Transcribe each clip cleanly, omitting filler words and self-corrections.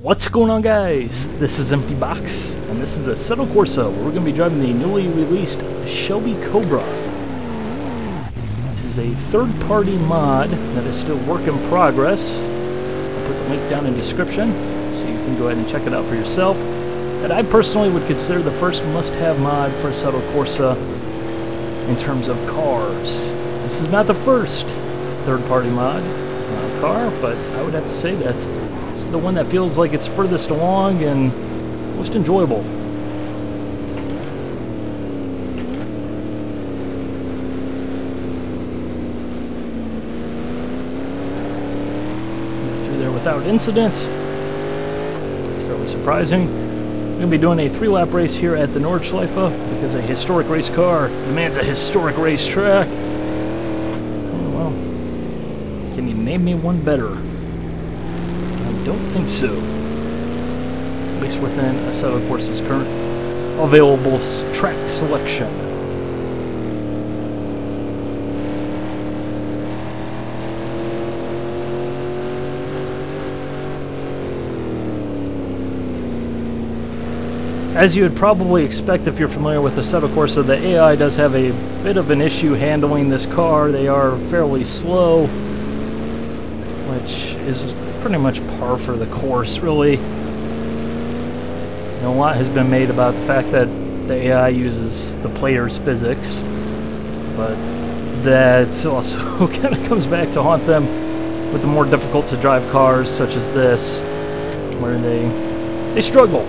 What's going on, guys? This is Empty Box, and this is Assetto Corsa, where we're going to be driving the newly released Shelby Cobra. This is a third-party mod that is still work in progress. I'll put the link down in the description, so you can go ahead and check it out for yourself. That I personally would consider the first must-have mod for Assetto Corsa in terms of cars. This is not the first third-party mod car, but I would have to say that it's the one that feels like it's furthest along and most enjoyable. Through there without incident. It's fairly surprising. I'm going to be doing a 3-lap race here at the Nordschleife because a historic race car demands a historic racetrack. Well, can you name me one better? I don't think so. At least within Assetto Corsa's current available track selection. As you would probably expect if you're familiar with Assetto Corsa, the AI does have a bit of an issue handling this car. They are fairly slow, which is pretty much par for the course, really. You know, a lot has been made about the fact that the AI uses the player's physics, but that also kind of comes back to haunt them with the more difficult to drive cars such as this, where they struggle.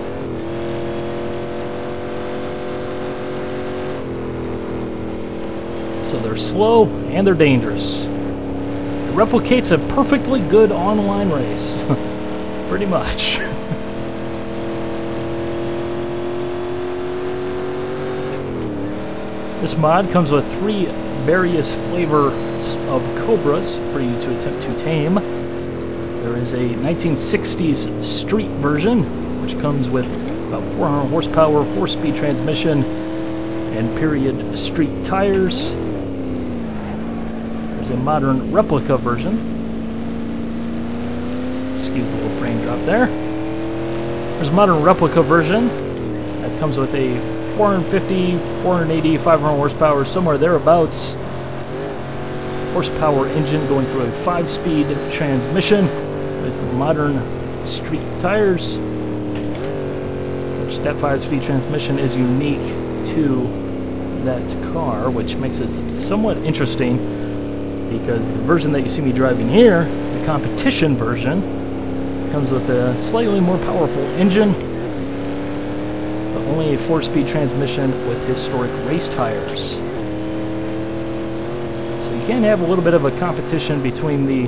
So they're slow and they're dangerous. It replicates a perfectly good online race. Pretty much. This mod comes with 3 various flavors of Cobras for you to attempt to tame. There is a 1960s street version, which comes with about 400 horsepower, 4-speed transmission, and period street tires. A modern replica version. Excuse the little frame drop there. There's a modern replica version that comes with a 450, 480, 500 horsepower, somewhere thereabouts horsepower engine going through a 5-speed transmission with modern street tires, which that 5-speed transmission is unique to that car, which makes it somewhat interesting. Because the version that you see me driving here, the competition version, comes with a slightly more powerful engine, but only a 4-speed transmission with historic race tires. So you can have a little bit of a competition between the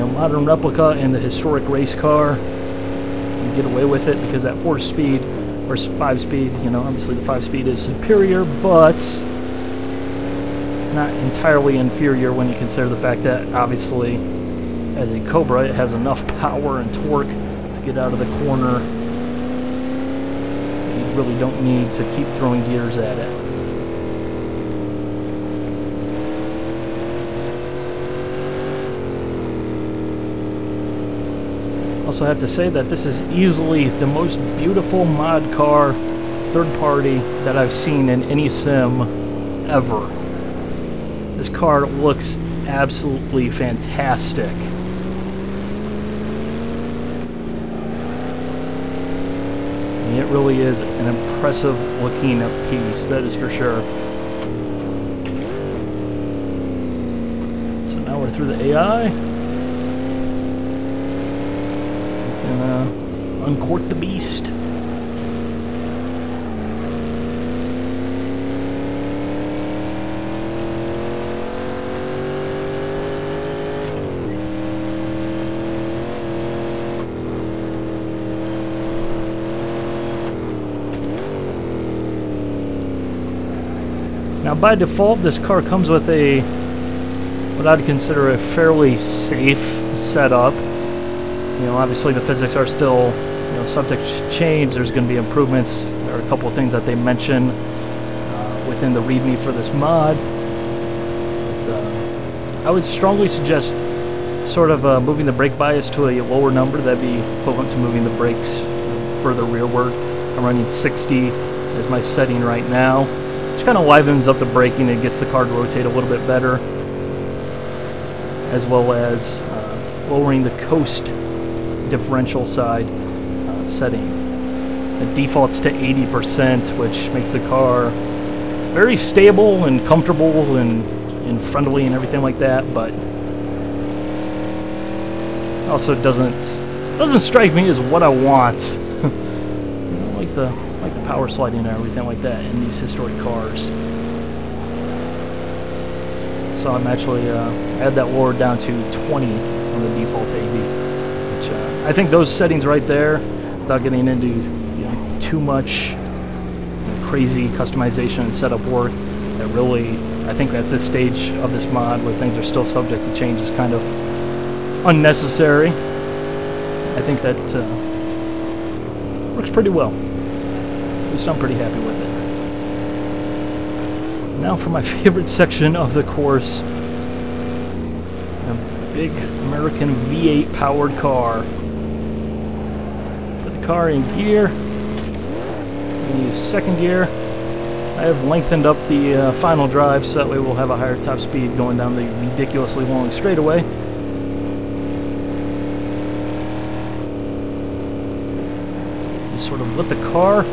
modern replica and the historic race car. You get away with it because that 4-speed versus 5-speed, obviously the 5-speed is superior, but not entirely inferior when you consider the fact that obviously as a Cobra it has enough power and torque to get out of the corner. You really don't need to keep throwing gears at it. Also have to say that this is easily the most beautiful mod car, third party, that I've seen in any sim ever. This car looks absolutely fantastic. And it really is an impressive looking piece, that is for sure. So now we're through the AI. We can uncork the beast. Now, by default, this car comes with what I'd consider a fairly safe setup. Obviously the physics are still, subject to change. There's going to be improvements. There are a couple of things that they mention within the README for this mod. But, I would strongly suggest sort of moving the brake bias to a lower number. That'd be equivalent to moving the brakes further rearward. I'm running 60 as my setting right now, which kind of livens up the braking and gets the car to rotate a little bit better, as well as lowering the coast differential side setting. It defaults to 80%, which makes the car very stable and comfortable and friendly and everything like that, but also doesn't strike me as what I want. You know, like the power sliding and everything like that in these historic cars. So I'm actually add that lowered down to 20 on the default AV, which I think those settings right there, without getting into too much crazy customization and setup work, that really, I think at this stage of this mod where things are still subject to change, is kind of unnecessary. I think that works pretty well. At least I'm pretty happy with it. Now for my favorite section of the course, a big American V8 powered car. Put the car in gear. Use second gear. I have lengthened up the final drive so that way we'll have a higher top speed going down the ridiculously long straightaway. Just sort of let the car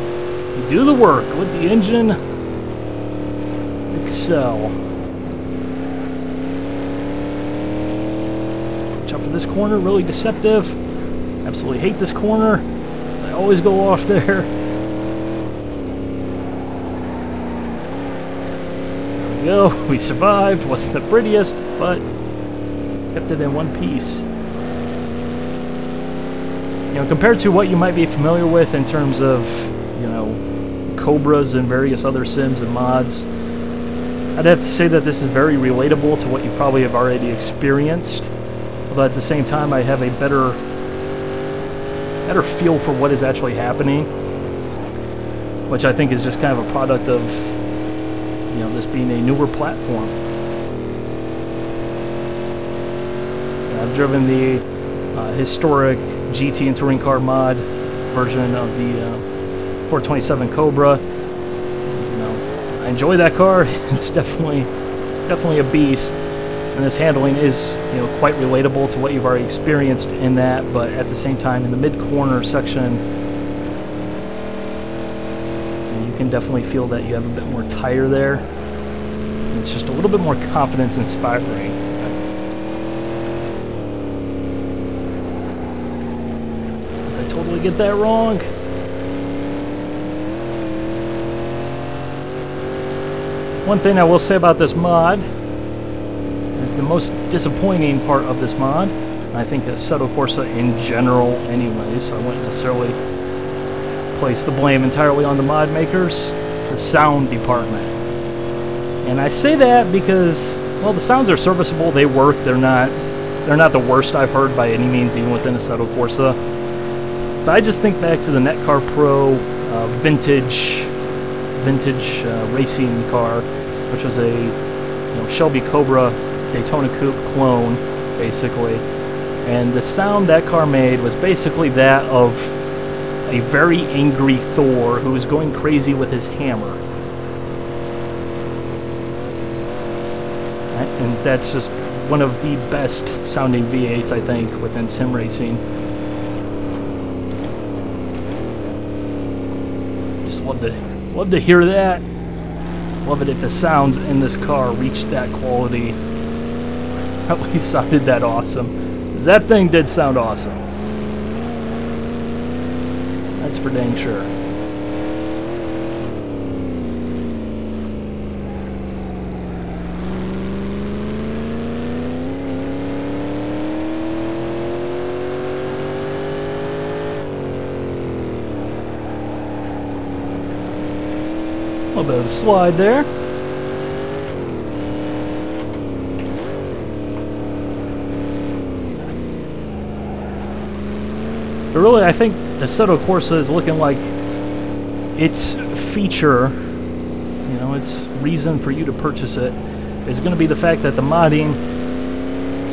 do the work, let the engine excel. Watch out for this corner, really deceptive. Absolutely hate this corner, as I always go off there. Go. We survived. Wasn't the prettiest, but kept it in one piece. You know, compared to what you might be familiar with in terms of, you know, Cobras and various other sims and mods, I'd have to say that this is very relatable to what you probably have already experienced. But at the same time, I have a better feel for what is actually happening, which I think is just kind of a product of, you know, this being a newer platform. I've driven the historic GT and touring car mod version of the 427 Cobra. You know, I enjoy that car. It's definitely a beast, and this handling is, you know, quite relatable to what you've already experienced in that. But at the same time, in the mid-corner section, you can definitely feel that you have a bit more tire there. It's just a little bit more confidence inspiring. Because I totally get that wrong. One thing I will say about this mod is the most disappointing part of this mod, and I think Assetto Corsa in general anyway, so I wouldn't necessarily place the blame entirely on the mod makers, the sound department. And I say that because, well, the sounds are serviceable, they work, they're not the worst I've heard by any means, even within Assetto Corsa. But I just think back to the Netcar Pro vintage racing car, which was a, you know, Shelby Cobra Daytona Coupe clone, basically. And the sound that car made was basically that of a very angry Thor who was going crazy with his hammer. And that's just one of the best sounding V8s, I think, within sim racing. Just love to hear that. Love it if the sounds in this car reached that quality. At least sounded that awesome. 'Cause that thing did sound awesome. That's for dang sure. A little bit of a slide there. But really, I think Assetto Corsa is looking like its feature, its reason for you to purchase it, is going to be the fact that the modding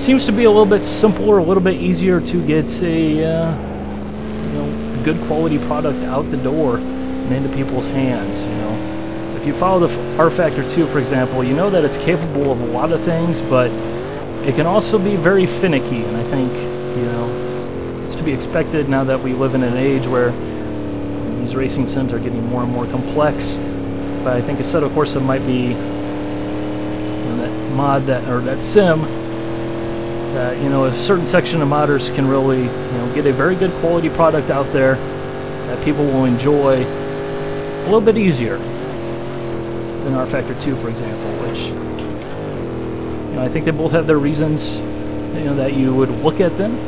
seems to be a little bit simpler, a little bit easier to get a you know, good quality product out the door and into people's hands. You know, if you follow the rFactor 2, for example, you know that it's capable of a lot of things, but it can also be very finicky, and I think, you know, it's to be expected now that we live in an age where these racing sims are getting more and more complex. But I think Assetto Corsa might be, you know, that mod or that sim that, you know, a certain section of modders can really, you know, get a very good quality product out there that people will enjoy a little bit easier than rFactor 2, for example, which, you know, I think they both have their reasons, you know, that you would look at them.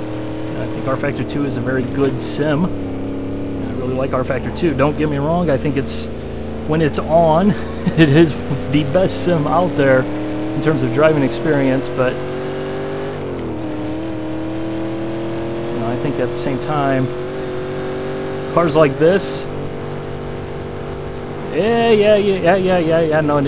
I think rFactor 2 is a very good sim. I really like rFactor 2. Don't get me wrong. I think it's, when it's on, it is the best sim out there in terms of driving experience. But you know, I think at the same time, cars like this, yeah, no,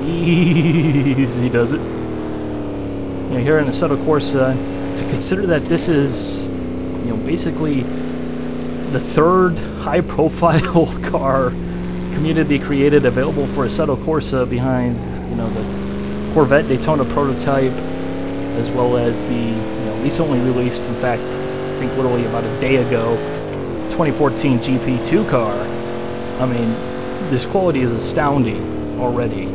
easy does it. You know, here in Assetto Corsa, to consider that this is, you know, basically the third high-profile car community created available for Assetto Corsa behind, you know, the Corvette Daytona prototype, as well as the, you know, recently released, in fact, I think literally about a day ago, 2014 GP2 car. I mean, this quality is astounding already.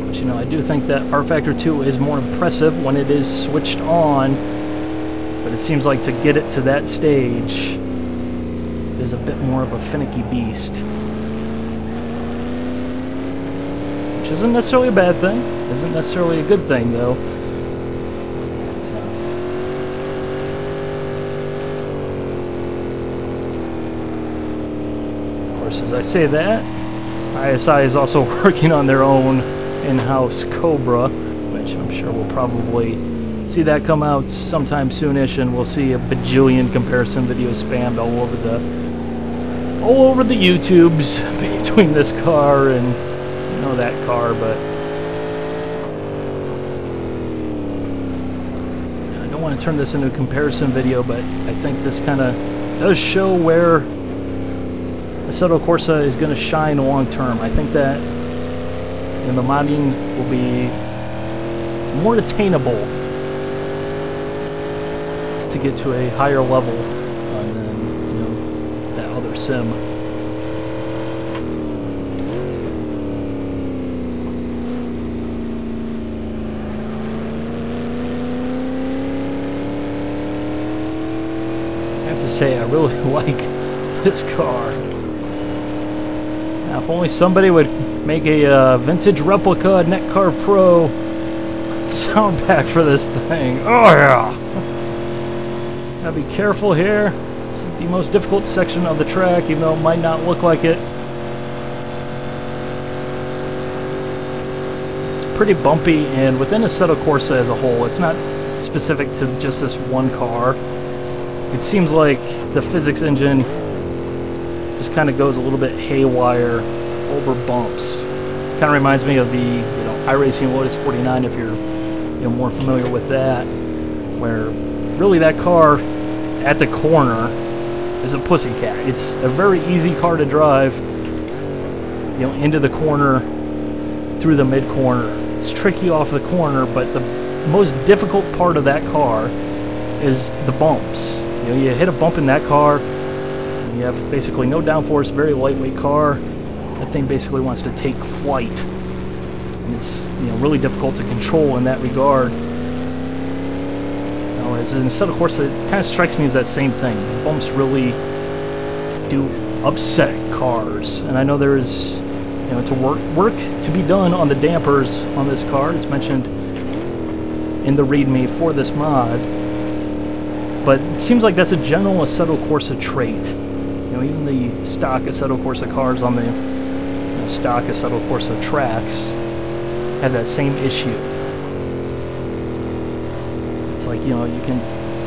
But, you know, I do think that rFactor 2 is more impressive when it is switched on. But it seems like to get it to that stage is a bit more of a finicky beast. Which isn't necessarily a bad thing. Isn't necessarily a good thing, though. But, of course, as I say that, ISI is also working on their own in-house Cobra, which I'm sure will probably see that come out sometime soonish, and we'll see a bajillion comparison videos spammed all over the YouTubes between this car and, you know, that car. But I don't want to turn this into a comparison video, but I think this kind of does show where Assetto Corsa is going to shine long term. I think that, you know, the modding will be more attainable to get to a higher level than, you know, that other sim. I have to say, I really like this car. Now, if only somebody would make a vintage replica Netcar Pro sound pack for this thing. Oh yeah! Gotta be careful here. This is the most difficult section of the track, even though it might not look like it. It's pretty bumpy, and within Assetto Corsa as a whole, it's not specific to just this one car. It seems like the physics engine just kind of goes a little bit haywire over bumps. Kind of reminds me of the, you know, iRacing Lotus 49, if you're, you know, more familiar with that, where really that car at the corner is a pussycat. It's a very easy car to drive, you know, into the corner, through the mid-corner. It's tricky off the corner, but the most difficult part of that car is the bumps. You know, you hit a bump in that car, and you have basically no downforce, very lightweight car. That thing basically wants to take flight, and it's, you know, really difficult to control in that regard. As in Assetto Corsa, it kind of strikes me as that same thing. Bumps really do upset cars, and I know there is, you know, work to be done on the dampers on this car. It's mentioned in the README for this mod, but it seems like that's a general Assetto Corsa trait. You know, even the stock Assetto Corsa cars on the, you know, stock Assetto Corsa tracks have that same issue. Like, you know, you can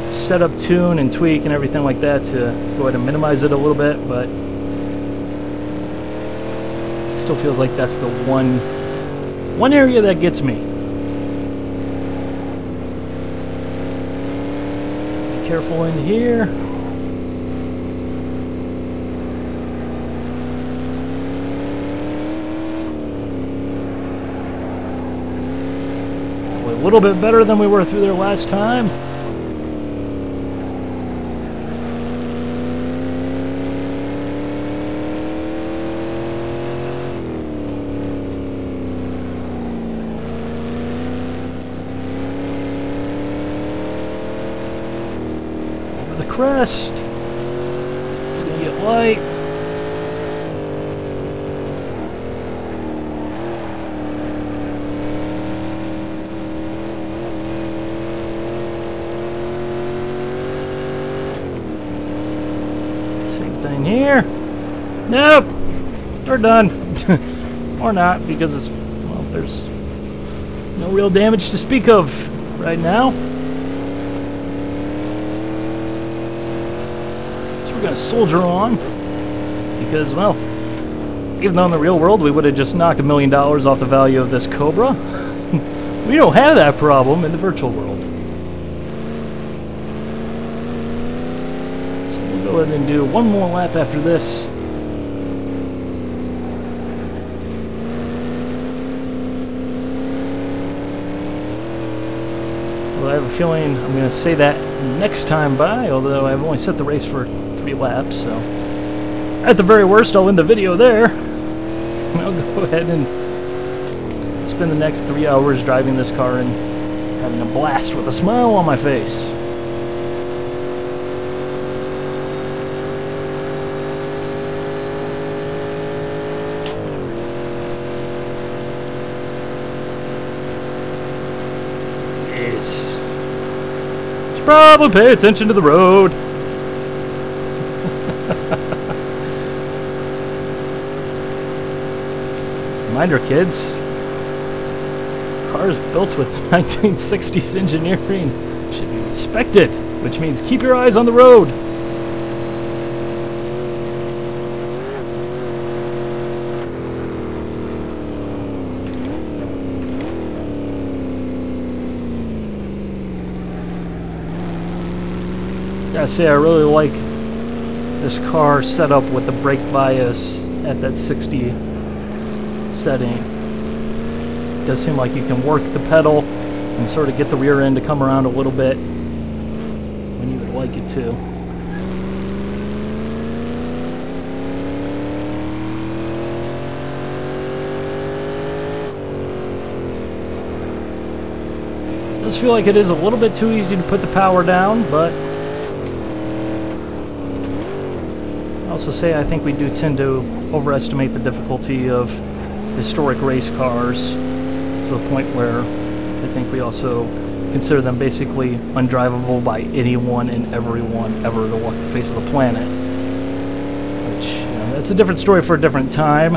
set up tune and tweak and everything like that to go ahead and minimize it a little bit, but Still feels like that's the one area that gets me. Be careful in here. We're a little bit better than we were through there last time. Crest. It's gonna get light. Same thing here. Nope. We're done. Or not, because it's, well, there's no real damage to speak of right now. We're going to soldier on because, well, even though in the real world we would have just knocked $1 million off the value of this Cobra, we don't have that problem in the virtual world. So we'll go ahead and do one more lap after this. Well, I have a feeling I'm going to say that next time by, although I've only set the race for 3 laps, so at the very worst I'll end the video there. And I'll go ahead and spend the next 3 hours driving this car and having a blast with a smile on my face. Yes. Should probably pay attention to the road. Reminder, kids, cars built with 1960s engineering should be respected, which means keep your eyes on the road. Gotta say, I really like this car set up with the brake bias at that 60 setting. It does seem like you can work the pedal and sort of get the rear end to come around a little bit when you would like it to. It does feel like it is a little bit too easy to put the power down, but I also say I think we do tend to overestimate the difficulty of historic race cars to the point where I think we also consider them basically undrivable by anyone and everyone ever to walk the face of the planet. Which, you know, that's a different story for a different time.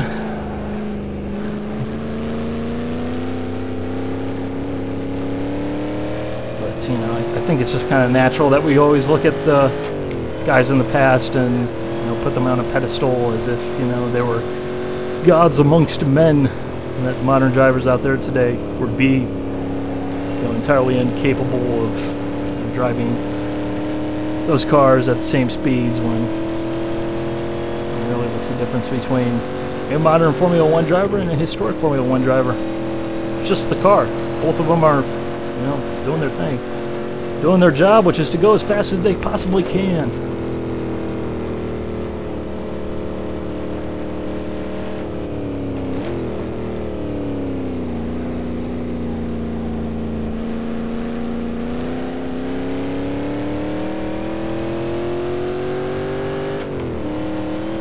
But, you know, I think it's just kind of natural that we always look at the guys in the past and, you know, put them on a pedestal as if, you know, they were gods amongst men, and that modern drivers out there today would be, you know, entirely incapable of, you know, driving those cars at the same speeds when, really, what's the difference between a modern Formula 1 driver and a historic Formula 1 driver? Just the car. Both of them are, you know, doing their thing. Doing their job, which is to go as fast as they possibly can.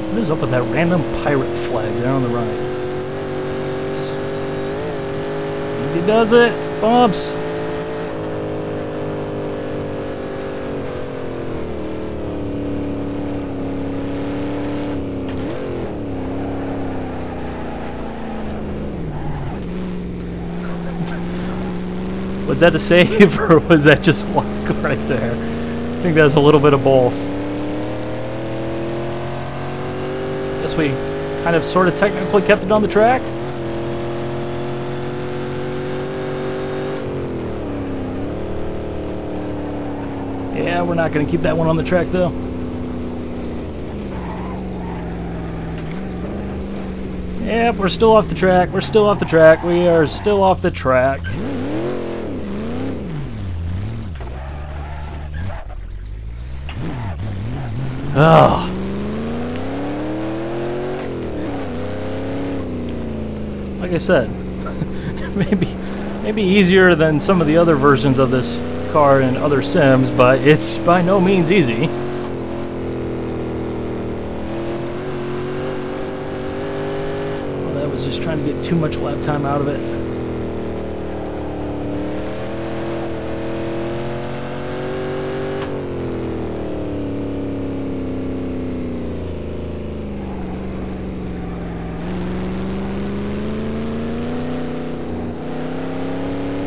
What is up with that random pirate flag there on the right? Easy does it. Bumps. Was that a save or was that just luck right there? I think that's a little bit of both. Guess we kind of sort of technically kept it on the track. Yeah, we're not going to keep that one on the track though. Yep, we're still off the track. We're still off the track. We are still off the track. Oh. Like I said, maybe easier than some of the other versions of this car in other sims, but it's by no means easy. Well, that was just trying to get too much lap time out of it.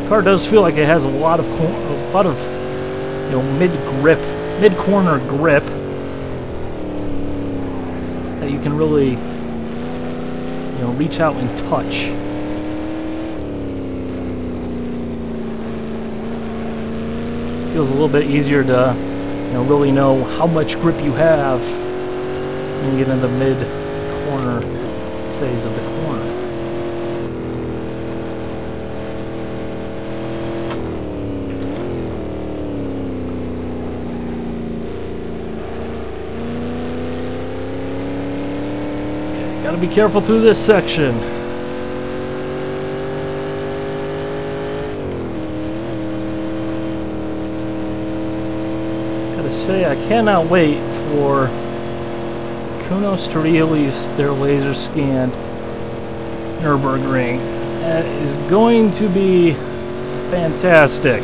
Car does feel like it has a lot of you know, mid-corner grip that you can really, you know, reach out and touch. Feels a little bit easier to, you know, really know how much grip you have when you get in the mid-corner phase of the corner. Gotta be careful through this section. Gotta say, I cannot wait for Kunos to release their laser scanned Nürburgring. That is going to be fantastic.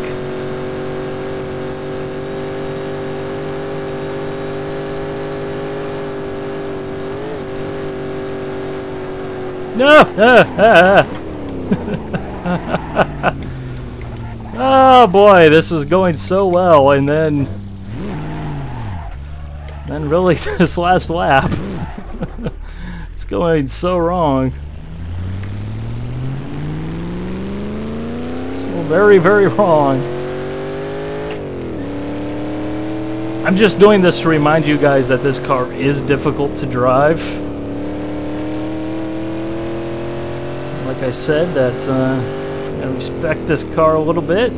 No! Oh boy, this was going so well, and then really this last lap, it's going so wrong. So very, very wrong. I'm just doing this to remind you guys that this car is difficult to drive. Like I said, that you gotta respect this car a little bit.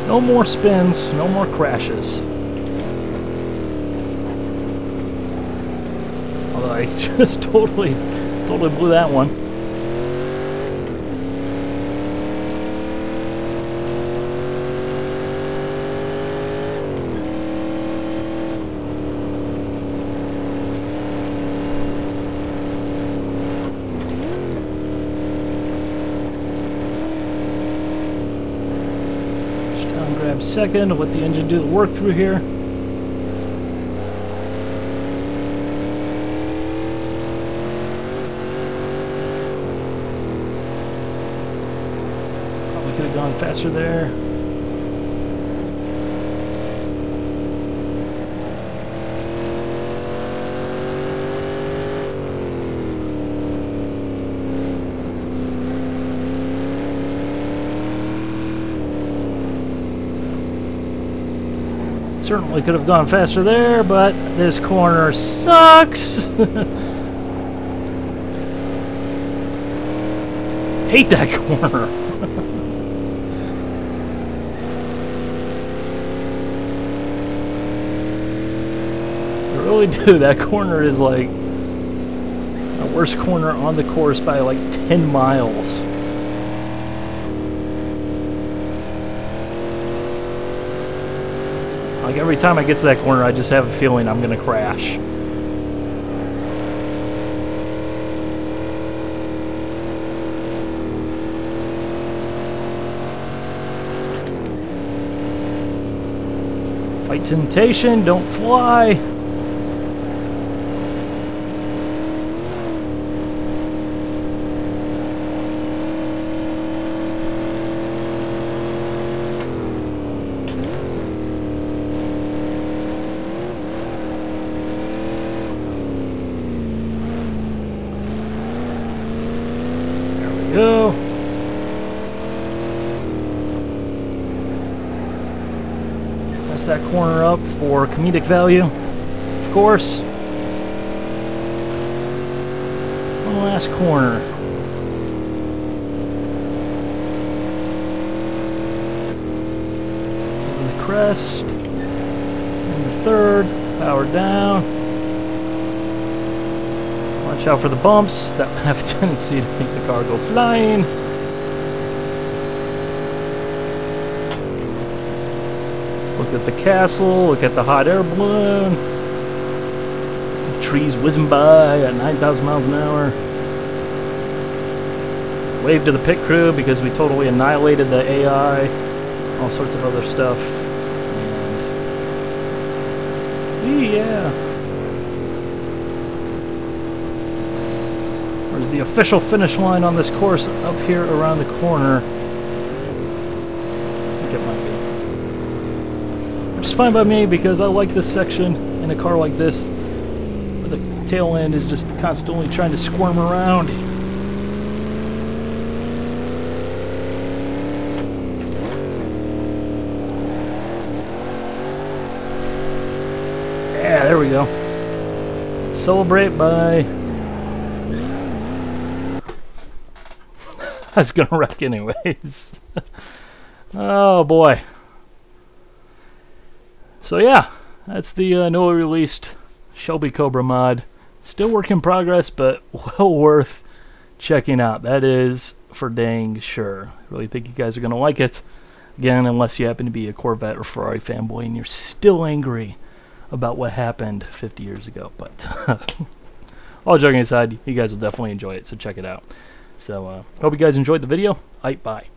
No more spins, no more crashes. Although I just totally blew that one. Second, let the engine do the work through here. Probably could have gone faster there. Certainly could have gone faster there, but this corner sucks. Hate that corner. I really do. That corner is like the worst corner on the course by like 10 miles. Like every time I get to that corner, I just have a feeling I'm gonna crash. Fight temptation, don't fly. mess that corner up for comedic value, of course. One last corner. Over the crest. And the third. Power down. Watch out for the bumps that have a tendency to make the car go flying. Look at the castle, look at the hot air balloon. Trees whizzing by at 9,000 miles an hour. Wave to the pit crew because we totally annihilated the AI. All sorts of other stuff. And yeah. Where's the official finish line on this course? Up here around the corner. I think it might be. Which is fine by me because I like this section in a car like this where the tail end is just constantly trying to squirm around. Yeah, there we go. Celebrate by... I was gonna wreck anyways. Oh boy. So yeah, that's the newly released Shelby Cobra mod. Still work in progress, but well worth checking out. That is for dang sure. Really think you guys are gonna like it. Again, unless you happen to be a Corvette or Ferrari fanboy and you're still angry about what happened 50 years ago. But all joking aside, you guys will definitely enjoy it, so check it out. So hope you guys enjoyed the video. Bye.